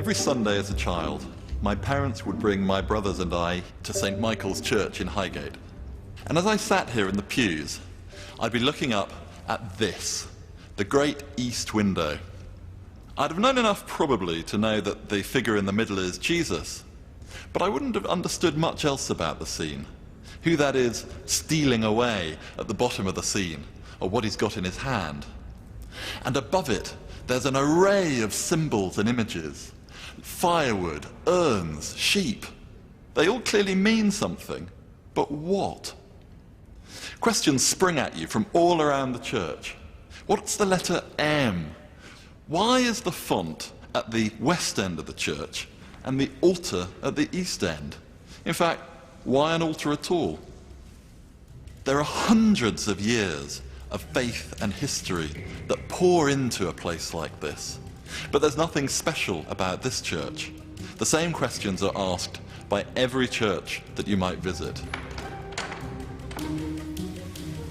Every Sunday as a child, my parents would bring my brothers and I to St. Michael's Church in Highgate. And as I sat here in the pews, I'd be looking up at this, the great east window. I'd have known enough probably to know that the figure in the middle is Jesus, but I wouldn't have understood much else about the scene. Who that is stealing away at the bottom of the scene, or what he's got in his hand. And above it, there's an array of symbols and images. Firewood, urns, sheep. They all clearly mean something, but what? Questions spring at you from all around the church. What's the letter M? Why is the font at the west end of the church and the altar at the east end? In fact, why an altar at all? There are hundreds of years of faith and history that pour into a place like this. But there's nothing special about this church. The same questions are asked by every church that you might visit.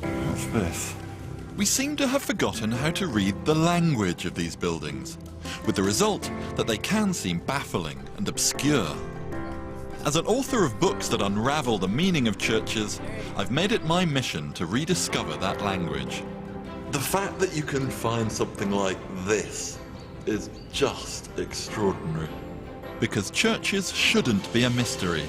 What's this? We seem to have forgotten how to read the language of these buildings, with the result that they can seem baffling and obscure. As an author of books that unravel the meaning of churches, I've made it my mission to rediscover that language. The fact that you can find something like this is just extraordinary. Because churches shouldn't be a mystery.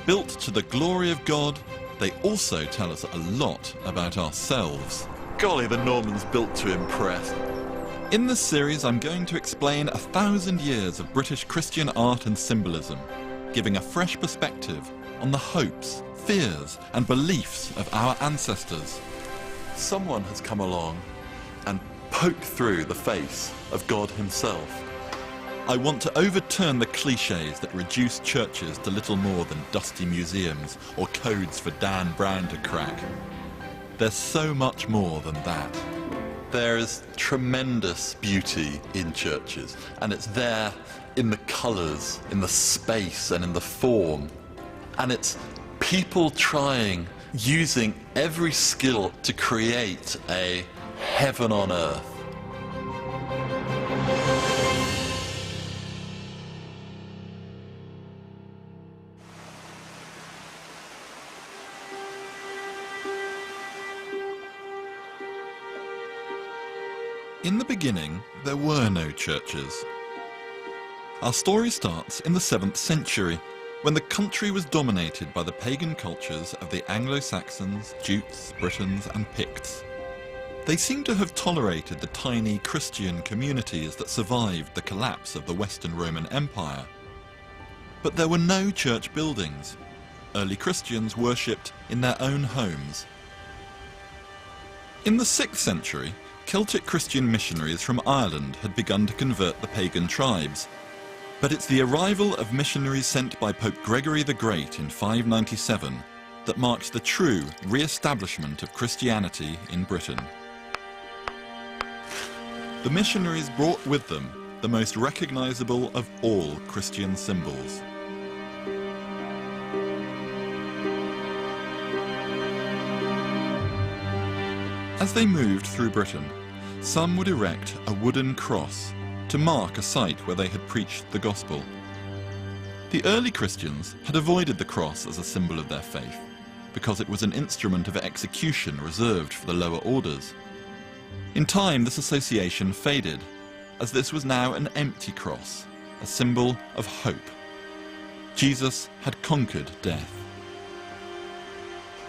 Built to the glory of God, they also tell us a lot about ourselves. Golly, the Normans built to impress. In this series, I'm going to explain 1,000 years of British Christian art and symbolism, giving a fresh perspective on the hopes, fears and beliefs of our ancestors. Someone has come along and poked through the face of God himself. I want to overturn the cliches that reduce churches to little more than dusty museums or codes for Dan Brown to crack. There's so much more than that. There is tremendous beauty in churches, and it's there in the colours, in the space and in the form. And it's people trying, using every skill to create a heaven on earth. In the beginning, there were no churches. Our story starts in the 7th century, when the country was dominated by the pagan cultures of the Anglo-Saxons, Jutes, Britons and Picts. They seem to have tolerated the tiny Christian communities that survived the collapse of the Western Roman Empire. But there were no church buildings. Early Christians worshipped in their own homes. In the 6th century, Celtic Christian missionaries from Ireland had begun to convert the pagan tribes. But it's the arrival of missionaries sent by Pope Gregory the Great in 597 that marks the true re-establishment of Christianity in Britain. The missionaries brought with them the most recognizable of all Christian symbols. As they moved through Britain, some would erect a wooden cross to mark a site where they had preached the gospel. The early Christians had avoided the cross as a symbol of their faith, because it was an instrument of execution reserved for the lower orders. In time, this association faded, as this was now an empty cross, a symbol of hope. Jesus had conquered death.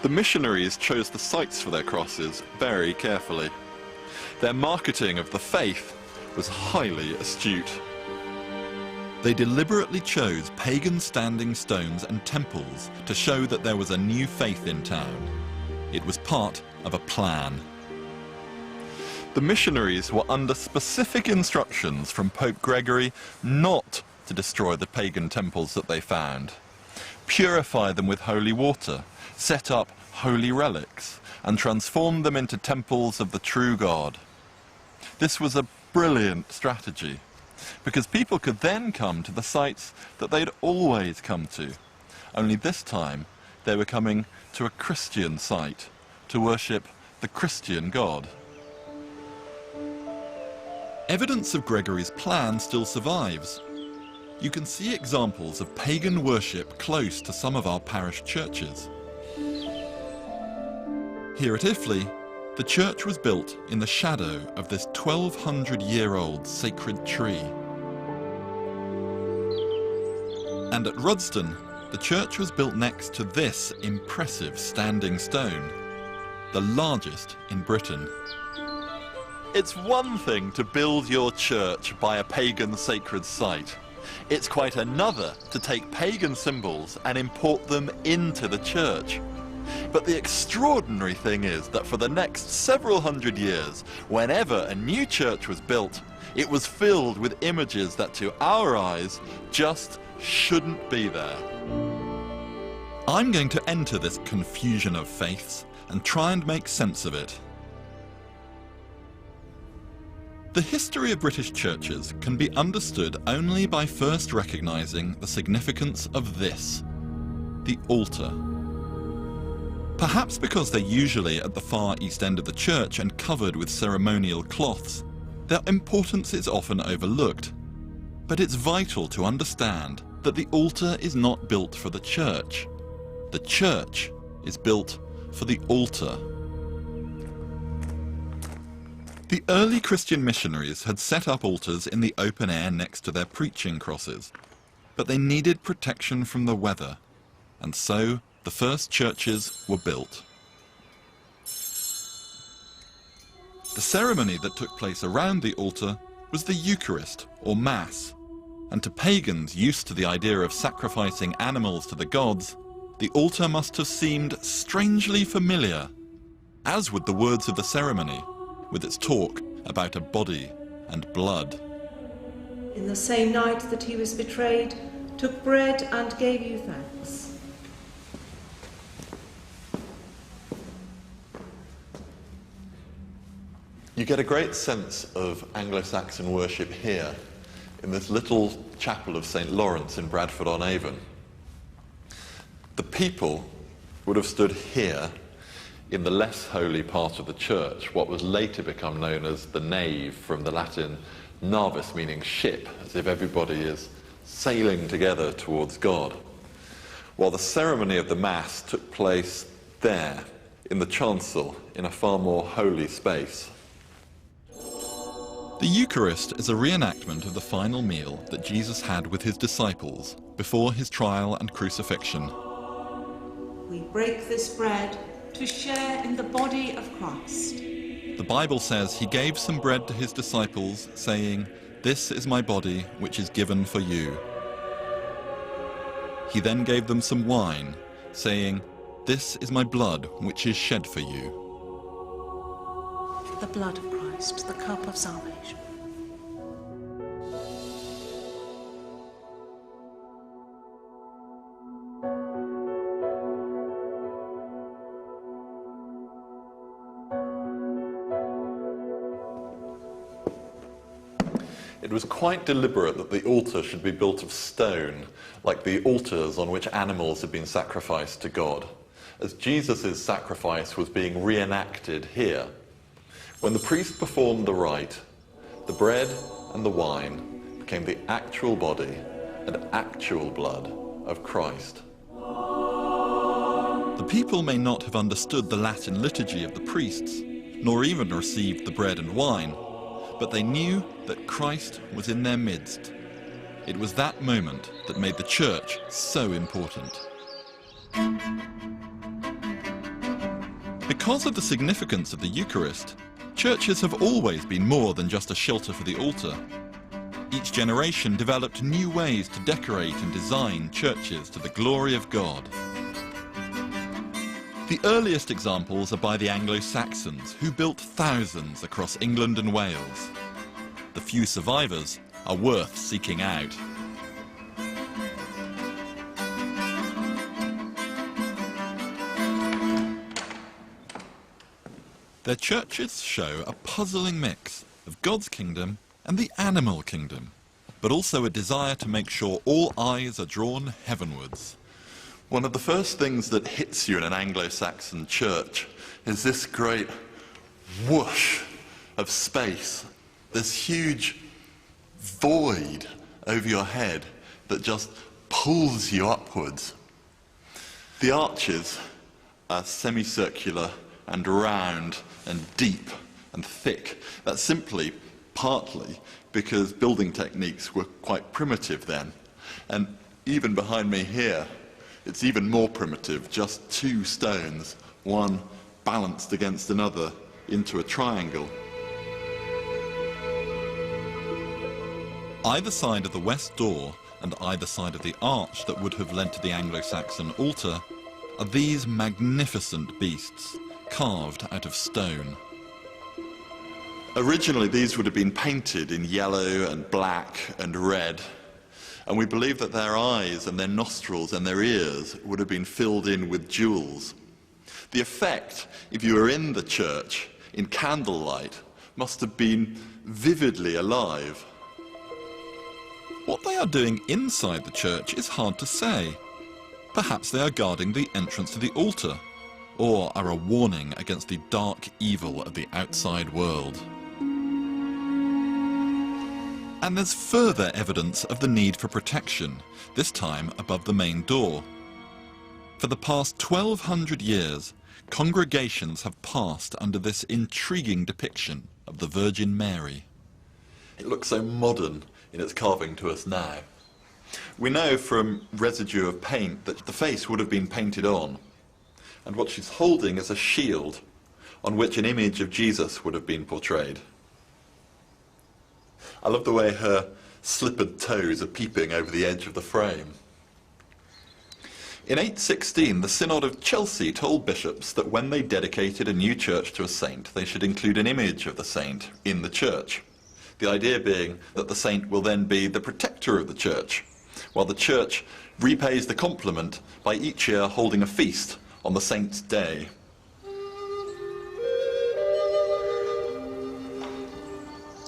The missionaries chose the sites for their crosses very carefully. Their marketing of the faith was highly astute. They deliberately chose pagan standing stones and temples to show that there was a new faith in town. It was part of a plan. The missionaries were under specific instructions from Pope Gregory not to destroy the pagan temples that they found, purify them with holy water, set up holy relics, and transform them into temples of the true God. This was a brilliant strategy, because people could then come to the sites that they'd always come to, only this time they were coming to a Christian site to worship the Christian God. Evidence of Gregory's plan still survives. you can see examples of pagan worship close to some of our parish churches. Here at Iffley, the church was built in the shadow of this 1200-year-old sacred tree. And at Rudston, the church was built next to this impressive standing stone, the largest in Britain. It's one thing to build your church by a pagan sacred site. It's quite another to take pagan symbols and import them into the church. But the extraordinary thing is that for the next several hundred years, whenever a new church was built, it was filled with images that to our eyes just shouldn't be there. I'm going to enter this confusion of faiths and try and make sense of it. The history of British churches can be understood only by first recognising the significance of this, the altar. Perhaps because they're usually at the far east end of the church and covered with ceremonial cloths, their importance is often overlooked. But it's vital to understand that the altar is not built for the church. The church is built for the altar. The early Christian missionaries had set up altars in the open air next to their preaching crosses, but they needed protection from the weather, and so the first churches were built. The ceremony that took place around the altar was the Eucharist, or Mass, and to pagans used to the idea of sacrificing animals to the gods, the altar must have seemed strangely familiar, as would the words of the ceremony, with its talk about a body and blood. In the same night that he was betrayed, took bread and gave you thanks. You get a great sense of Anglo-Saxon worship here, in this little chapel of St. Lawrence in Bradford-on-Avon. The people would have stood here in the less holy part of the church, what was later become known as the nave, from the Latin navis, meaning ship, as if everybody is sailing together towards God, while the ceremony of the Mass took place there, in the chancel, in a far more holy space. The Eucharist is a reenactment of the final meal that Jesus had with his disciples before his trial and crucifixion. We break this bread to share in the body of Christ. The Bible says he gave some bread to his disciples, saying, "This is my body, which is given for you." He then gave them some wine, saying, "This is my blood, which is shed for you." The blood of Christ, the cup of salvation. It was quite deliberate that the altar should be built of stone, like the altars on which animals had been sacrificed to God, as Jesus' sacrifice was being reenacted here. When the priest performed the rite, the bread and the wine became the actual body and actual blood of Christ. The people may not have understood the Latin liturgy of the priests, nor even received the bread and wine, but they knew that Christ was in their midst. It was that moment that made the church so important. Because of the significance of the Eucharist, churches have always been more than just a shelter for the altar. Each generation developed new ways to decorate and design churches to the glory of God. The earliest examples are by the Anglo-Saxons, who built thousands across England and Wales. The few survivors are worth seeking out. Their churches show a puzzling mix of God's kingdom and the animal kingdom, but also a desire to make sure all eyes are drawn heavenwards. One of the first things that hits you in an Anglo-Saxon church is this great whoosh of space, this huge void over your head. that just pulls you upwards. The arches are semicircular and round and deep and thick. That's simply partly because building techniques were quite primitive then. And even behind me here, it's even more primitive, just two stones, one balanced against another into a triangle. Either side of the west door and either side of the arch that would have led to the Anglo-Saxon altar are these magnificent beasts, carved out of stone. Originally these would have been painted in yellow and black and red, and we believe that their eyes and their nostrils and their ears would have been filled in with jewels. The effect, if you were in the church in candlelight, must have been vividly alive. What they are doing inside the church is hard to say. Perhaps they are guarding the entrance to the altar, or are a warning against the dark evil of the outside world. And there's further evidence of the need for protection, this time above the main door. For the past 1200 years, congregations have passed under this intriguing depiction of the Virgin Mary. It looks so modern in its carving to us now. We know from residue of paint that the face would have been painted on, and what she's holding is a shield on which an image of Jesus would have been portrayed. I love the way her slippered toes are peeping over the edge of the frame. In 816, the Synod of Chelsea told bishops that when they dedicated a new church to a saint, they should include an image of the saint in the church. The idea being that the saint will then be the protector of the church, while the church repays the compliment by each year holding a feast on the saint's day.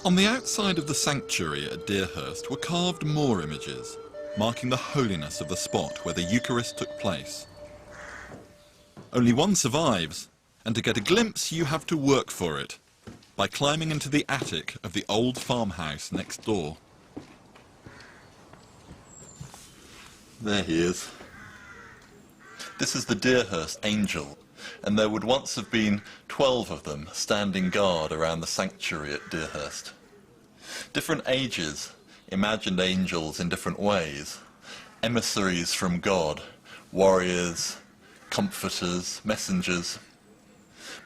On the outside of the sanctuary at Deerhurst were carved more images, marking the holiness of the spot where the Eucharist took place. Only one survives, and to get a glimpse you have to work for it, by climbing into the attic of the old farmhouse next door. There he is. This is the Deerhurst angel, and there would once have been 12 of them standing guard around the sanctuary at Deerhurst. Different ages imagined angels in different ways. Emissaries from God, warriors, comforters, messengers.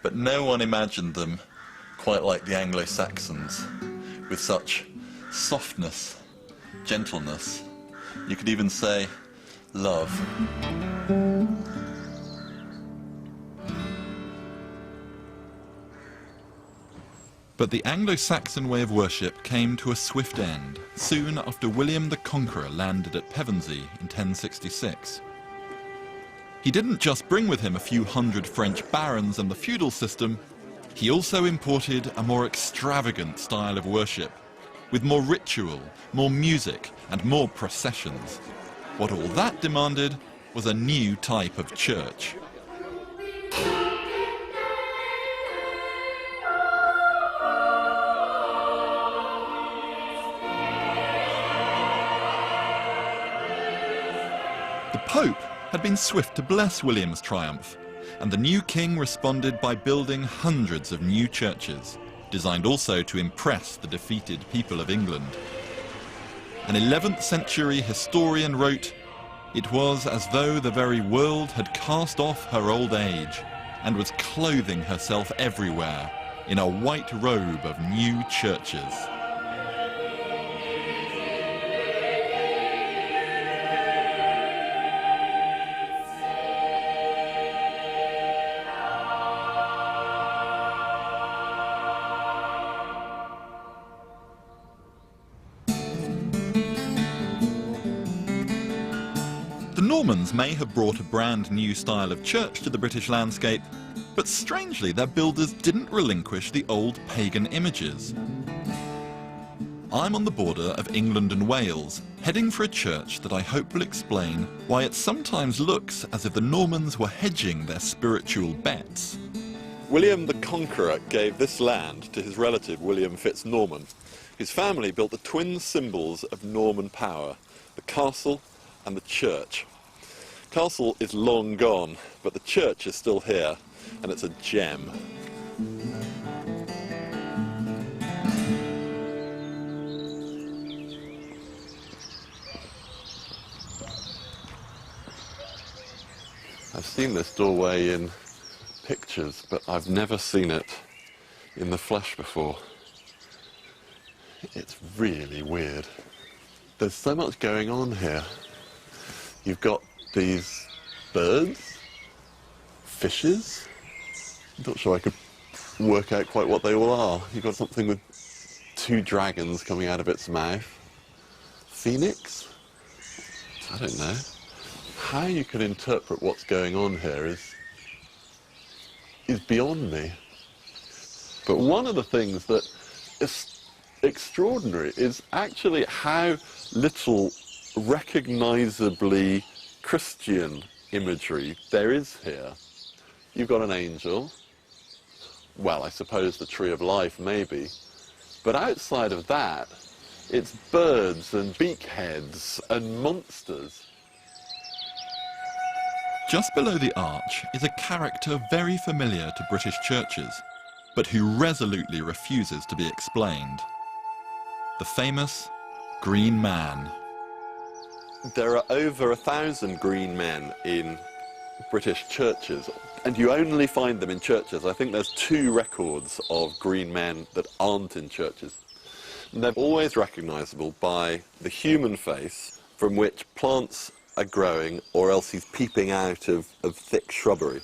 But no one imagined them quite like the Anglo-Saxons, with such softness, gentleness, you could even say love. But the Anglo-Saxon way of worship came to a swift end, soon after William the Conqueror landed at Pevensey in 1066. He didn't just bring with him a few hundred French barons and the feudal system, he also imported a more extravagant style of worship, with more ritual, more music, and more processions. What all that demanded was a new type of church. The Pope had been swift to bless William's triumph, and the new king responded by building hundreds of new churches, designed also to impress the defeated people of England. An 11th century historian wrote, "It was as though the very world had cast off her old age and was clothing herself everywhere in a white robe of new churches." The Normans may have brought a brand new style of church to the British landscape, but strangely their builders didn't relinquish the old pagan images. I'm on the border of England and Wales, heading for a church that I hope will explain why it sometimes looks as if the Normans were hedging their spiritual bets. William the Conqueror gave this land to his relative William Fitz-Norman. His family built the twin symbols of Norman power, the castle and the church. Castle is long gone, but the church is still here, and it's a gem. I've seen this doorway in pictures, but I've never seen it in the flesh before. It's really weird. There's so much going on here. You've got these birds, fishes. I'm not sure I could work out quite what they all are. You've got something with two dragons coming out of its mouth. Phoenix? I don't know. How you can interpret what's going on here is beyond me. But one of the things that is extraordinary is actually how little recognisably Christian imagery there is here. You've got an angel, well, I suppose the tree of life maybe, but outside of that, it's birds and beakheads and monsters. Just below the arch is a character very familiar to British churches, but who resolutely refuses to be explained. The famous Green Man. There are over 1,000 green men in British churches, and you only find them in churches. I think there's 2 records of green men that aren't in churches. And they're always recognisable by the human face from which plants are growing, or else he's peeping out of thick shrubbery.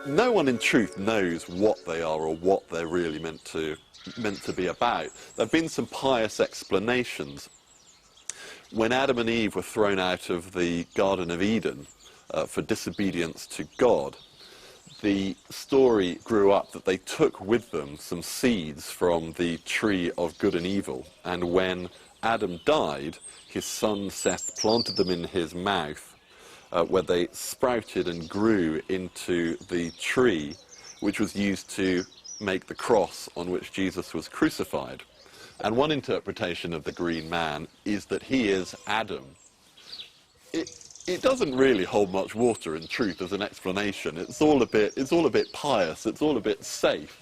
No one in truth knows what they are or what they're really meant to be about. There have been some pious explanations. When Adam and Eve were thrown out of the Garden of Eden for disobedience to God, the story grew up that they took with them some seeds from the tree of good and evil, and when Adam died, his son Seth planted them in his mouth, where they sprouted and grew into the tree which was used to make the cross on which Jesus was crucified. And one interpretation of the green man is that he is Adam. It doesn't really hold much water in truth as an explanation. It's all a bit pious, it's all a bit safe.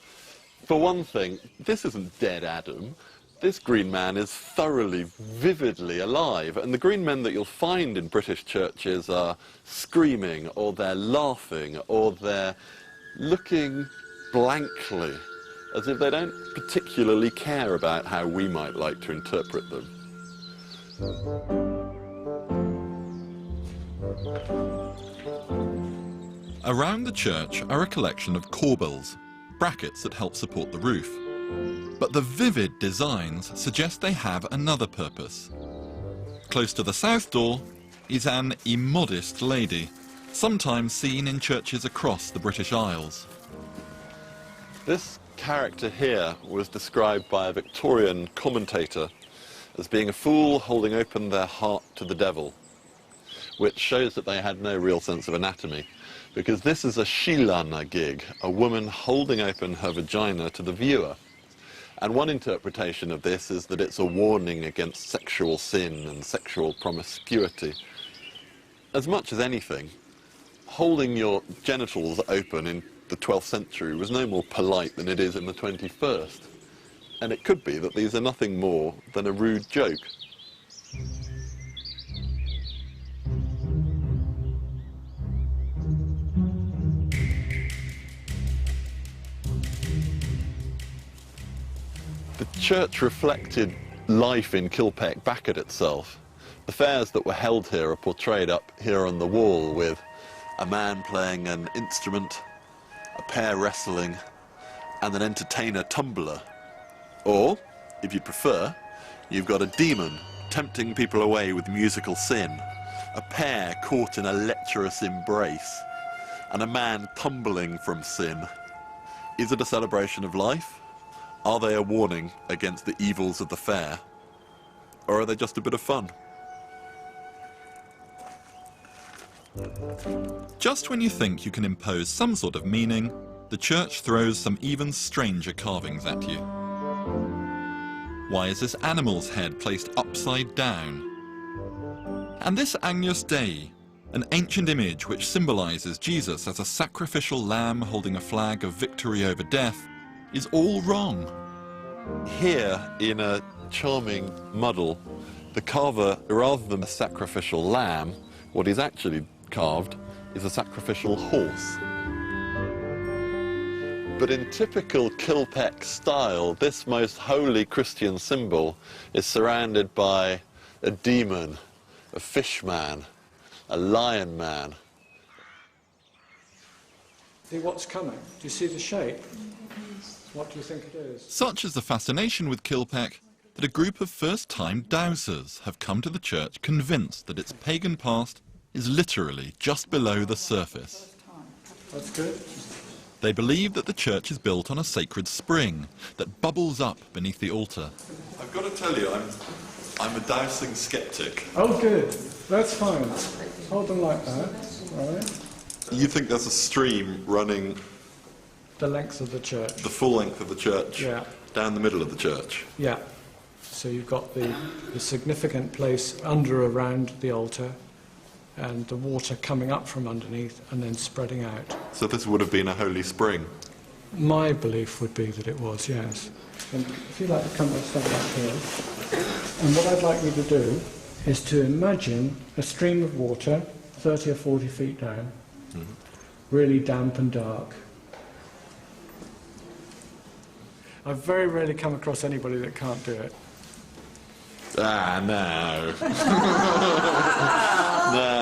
For one thing, this isn't dead Adam. This green man is thoroughly, vividly alive, and the green men that you'll find in British churches are screaming, or they're laughing, or they're looking blankly, as if they don't particularly care about how we might like to interpret them. Around the church are a collection of corbels, brackets that help support the roof. But the vivid designs suggest they have another purpose. Close to the south door is an immodest lady, sometimes seen in churches across the British Isles. This character here was described by a Victorian commentator as being a fool holding open their heart to the devil, which shows that they had no real sense of anatomy, because this is a shilana gig, a woman holding open her vagina to the viewer. And one interpretation of this is that it's a warning against sexual sin and sexual promiscuity. As much as anything, holding your genitals open in the 12th century was no more polite than it is in the 21st. And it could be that these are nothing more than a rude joke. The church reflected life in Kilpeck back at itself. The fairs that were held here are portrayed up here on the wall, with a man playing an instrument, a pair wrestling, and an entertainer tumbler. Or, if you prefer, you've got a demon tempting people away with musical sin, a pair caught in a lecherous embrace, and a man tumbling from sin. Is it a celebration of life? Are they a warning against the evils of the fair? Or are they just a bit of fun? Just when you think you can impose some sort of meaning, the church throws some even stranger carvings at you. Why is this animal's head placed upside down? And this Agnus Dei, an ancient image which symbolises Jesus as a sacrificial lamb holding a flag of victory over death, is all wrong. Here, in a charming muddle, the carver, rather than a sacrificial lamb, what he's actually carved is a sacrificial horse. But in typical Kilpeck style, this most holy Christian symbol is surrounded by a demon, a fish man, a lion man. See what's coming? Do you see the shape? What do you think it is? Such is the fascination with Kilpeck that a group of first-time dowsers have come to the church convinced that its pagan past is literally just below the surface. That's good. They believe that the church is built on a sacred spring that bubbles up beneath the altar. I've got to tell you, I'm a dowsing skeptic. Oh, good. That's fine. Hold them like that. All right. You think there's a stream running The length of the church. the full length of the church, Yeah. down the middle of the church? Yeah. So you've got the significant place under around the altar and the water coming up from underneath and then spreading out. So this would have been a holy spring. My belief would be that it was, yes. And if you like to come and stand up here, and what I'd like you to do is to imagine a stream of water 30 or 40 feet down, really damp and dark. I've very rarely come across anybody that can't do it. Ah, no. No.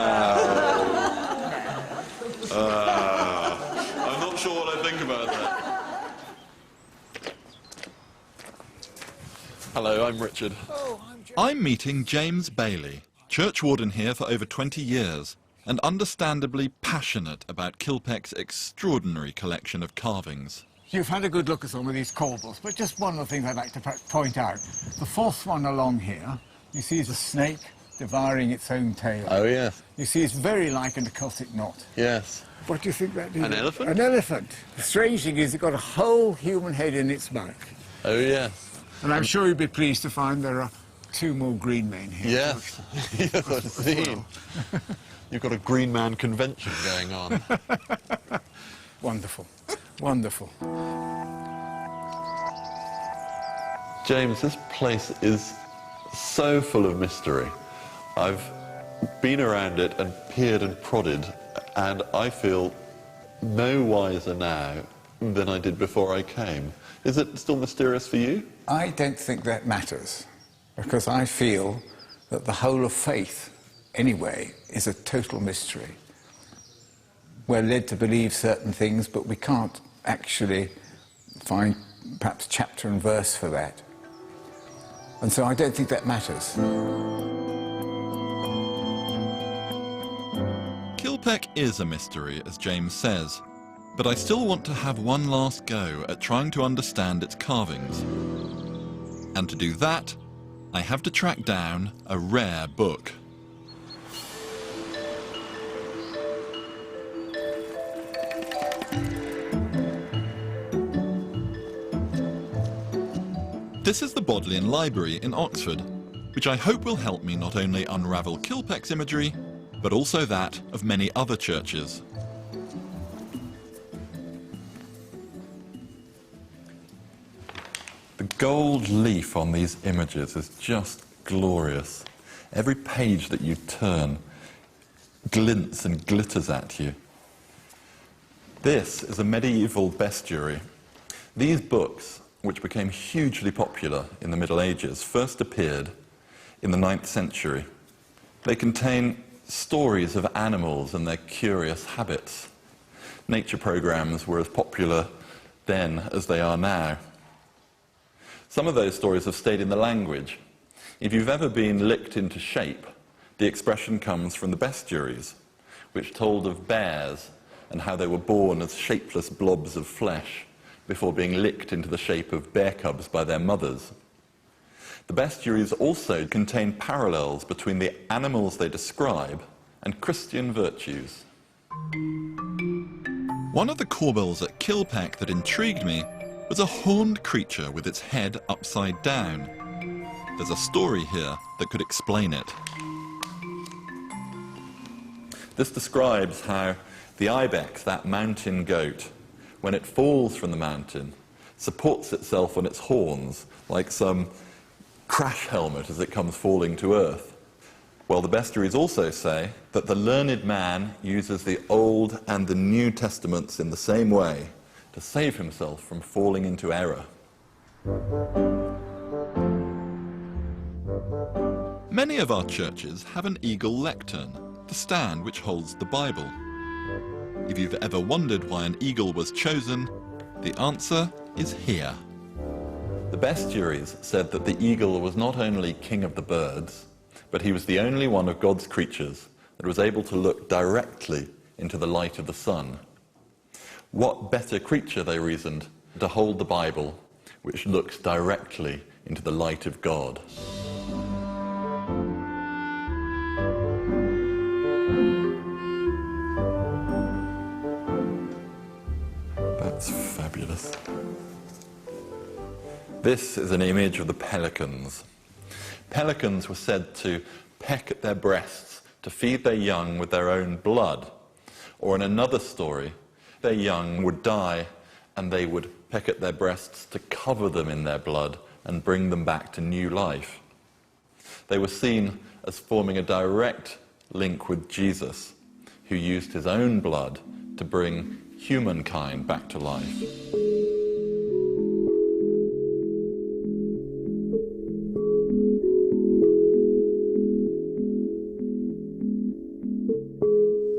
I'm not sure what I think about that. Hello, I'm Richard. I'm meeting James Bailey, churchwarden here for over 20 years, and understandably passionate about Kilpeck's extraordinary collection of carvings. You've had a good look at some of these corbels, but just one of the things I'd like to point out. The fourth one along here, you see is a snake devouring its own tail. Oh, yes. You see it's very like an occultic knot. Yes. What do you think that is? An elephant? An elephant. The strange thing is it's got a whole human head in its back. Oh, yes. And I'm sure you'd be pleased to find there are two more green men here. Yes. Yes, I've seen. You've got a Green Man convention going on. Wonderful. Wonderful. James, this place is so full of mystery. I've been around it and peered and prodded, and I feel no wiser now than I did before I came. Is it still mysterious for you? I don't think that matters, because I feel that the whole of faith, anyway, is a total mystery. We're led to believe certain things, but we can't actually find perhaps chapter and verse for that. And so I don't think that matters. Kilpeck is a mystery, as James says, but I still want to have one last go at trying to understand its carvings. And to do that, I have to track down a rare book. This is the Bodleian Library in Oxford, which I hope will help me not only unravel Kilpeck's imagery, but also that of many other churches. The gold leaf on these images is just glorious. Every page that you turn glints and glitters at you. This is a medieval bestiary. These books, which became hugely popular in the Middle Ages, first appeared in the 9th century. They contain stories of animals and their curious habits. Nature programs were as popular then as they are now. Some of those stories have stayed in the language. If you've ever been licked into shape, the expression comes from the bestiaries, which told of bears and how they were born as shapeless blobs of flesh before being licked into the shape of bear cubs by their mothers. The bestiaries also contain parallels between the animals they describe and Christian virtues. One of the corbels at Kilpeck that intrigued me was a horned creature with its head upside down. There's a story here that could explain it. This describes how the ibex, that mountain goat, when it falls from the mountain, supports itself on its horns like some crash helmet as it comes falling to earth. Well, the bestiaries also say that the learned man uses the Old and the New Testaments in the same way to save himself from falling into error. Many of our churches have an eagle lectern, the stand which holds the Bible. If you've ever wondered why an eagle was chosen, the answer is here. The bestiaries said that the eagle was not only king of the birds, but he was the only one of God's creatures that was able to look directly into the light of the sun. What better creature, they reasoned, to hold the Bible, which looks directly into the light of God. That's fabulous. This is an image of the pelicans. Pelicans were said to peck at their breasts to feed their young with their own blood. Or in another story, their young would die and they would peck at their breasts to cover them in their blood and bring them back to new life. They were seen as forming a direct link with Jesus, who used his own blood to bring humankind back to life.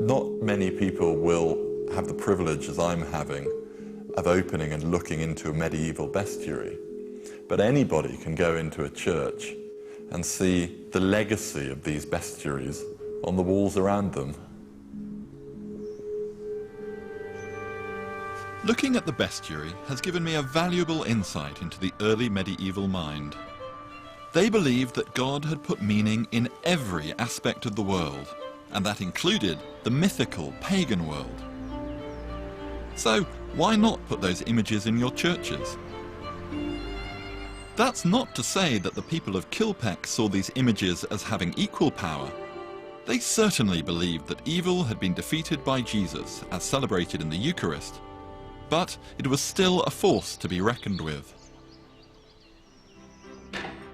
Not many people will have the privilege, as I'm having, of opening and looking into a medieval bestiary. But anybody can go into a church and see the legacy of these bestiaries on the walls around them. Looking at the bestiary has given me a valuable insight into the early medieval mind. They believed that God had put meaning in every aspect of the world, and that included the mythical pagan world. So why not put those images in your churches? That's not to say that the people of Kilpeck saw these images as having equal power. They certainly believed that evil had been defeated by Jesus, as celebrated in the Eucharist, but it was still a force to be reckoned with.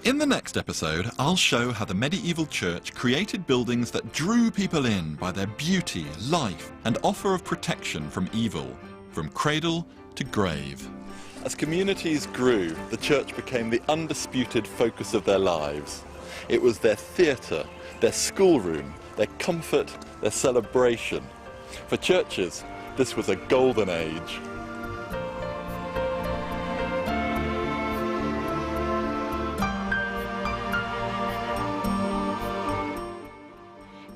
In the next episode, I'll show how the medieval church created buildings that drew people in by their beauty, life, and offer of protection from evil, from cradle to grave. As communities grew, the church became the undisputed focus of their lives. It was their theatre, their schoolroom, their comfort, their celebration. For churches, this was a golden age.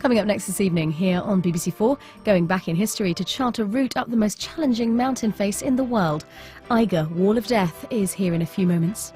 Coming up next this evening here on BBC4, going back in history to chart a route up the most challenging mountain face in the world. Eiger, Wall of Death, is here in a few moments.